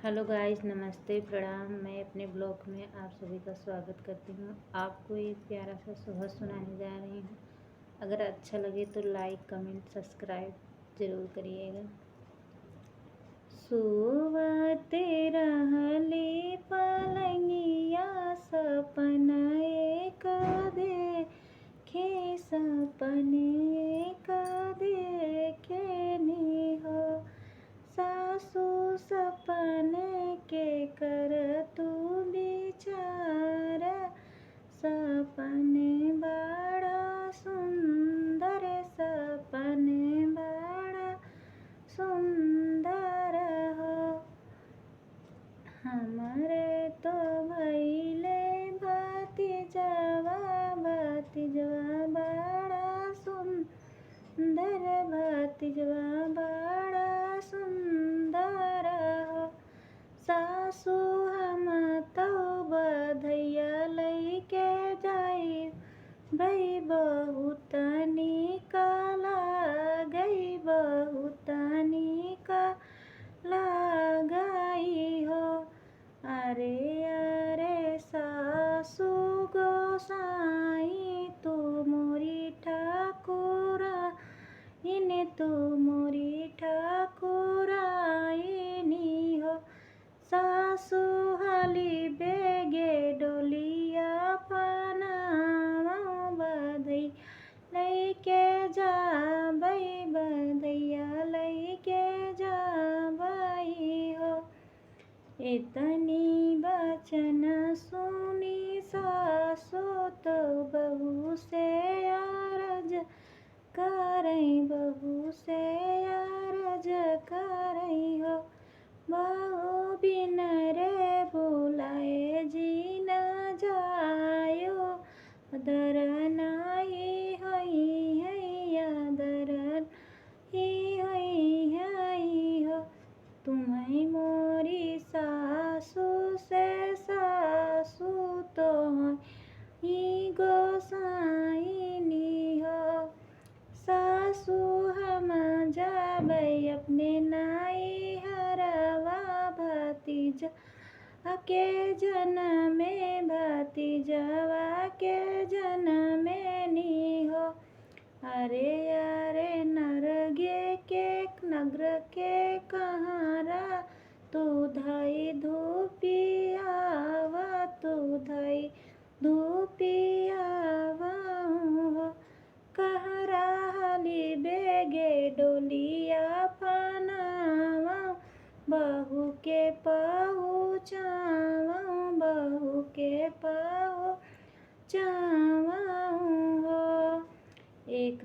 Hello guys, नमस्ते, प्रणाम। मैं अपने ब्लॉग में आप सभी का स्वागत करती हूँ। आपको एक प्यारा सा सुबह सुनाने जा रही हूँ। अगर अच्छा लगे तो लाइक, कमेंट, सब्सक्राइब ज़रूर करिएगा। सुबह तेरा हले पलंगिया सपना एक देखे सपने एक देखे नी हो सासू सपने के कर तू विचार सपने बड़ा सुंदर सपने बड़ा सुंदर हो हमारे तो भैले भतीजवा बड़ा सुंदर भतीजवा बड़ा सुंदर हो सासू हम तो बधैया लैके जाई भई बहुत निक लागई बहुत निक लागई हो अरे अरे सासू गोसाई तू मोरी ठाकुरा इने तू मोरी ठाकुराइनी हो सासू हाली बेगे डोलिया पनावा बधई लैके जा बधैया लैके जा हो इतनी बचन सुनी सासू तो बहू से अरज करई बहू से अरज करई हो बहू बिन रे बुलाए जी न जायो दर नाई हई हैया दर ही हई हई हो तुम्हें मोरी सासू से सासू तो ही गोसाइनी हो सासू हम जाबै अपने नाई हरवा भतीज के जनमे भतीजवा के जनमे नी हो अरे अरे नरगे के नगर के कहारा तू धई धूपियावा तू धई धूपियावा हो कहरा हाली बेगे डोलिया पनावा बहू के पहुँचावा बहू के पहुँचावा हो एक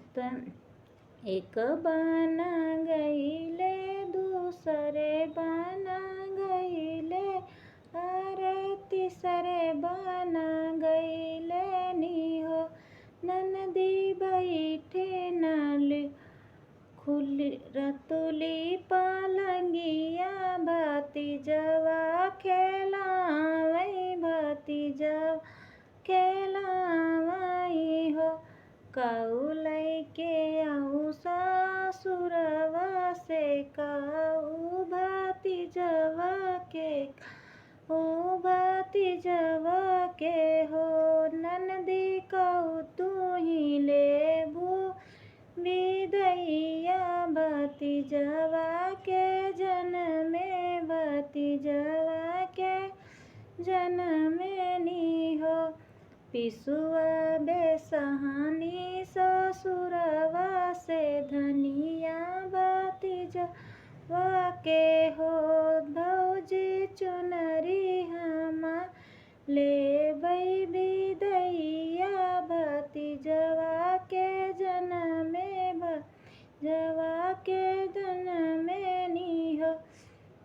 बना गईले दूसरे बना गईले अरे तीसरे बना गईले नी हो ननदी बैठे नाल खुली रतुली पलंगिया भतीजवा खेलावई भतीजवा खेलावई हो काऊ लैके आऊ ससुरवा से काऊ भतीजवा के ओ भतीजवा के हो ननदी काऊ तू ही लेबू विदैया भतीजवा के जनमे भतीजवा के जनमे नी हो पिसुआ बेसहानी ससुरवा से धनिया भतीजवा के हो भौजी चुनरी हमा लेबै विदैया भतीजवा के जनमे भतीजवा के जनमे नी हो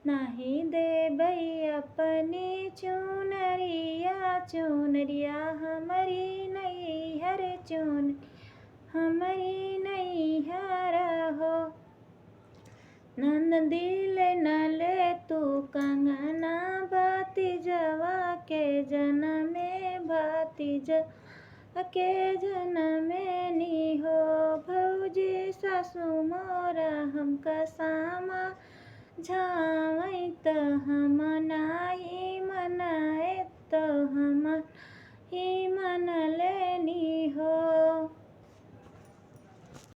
नहीं देबै अपनी चुनरिया चुनरिया हमारी नैहर चुन हमारी नैहर हो नंदी ले न ले तू कंगना भतीजवा के जनमे भतीजवा के जनमे नी हो भौजी सासू मोरा हमका सामा जावई त हमार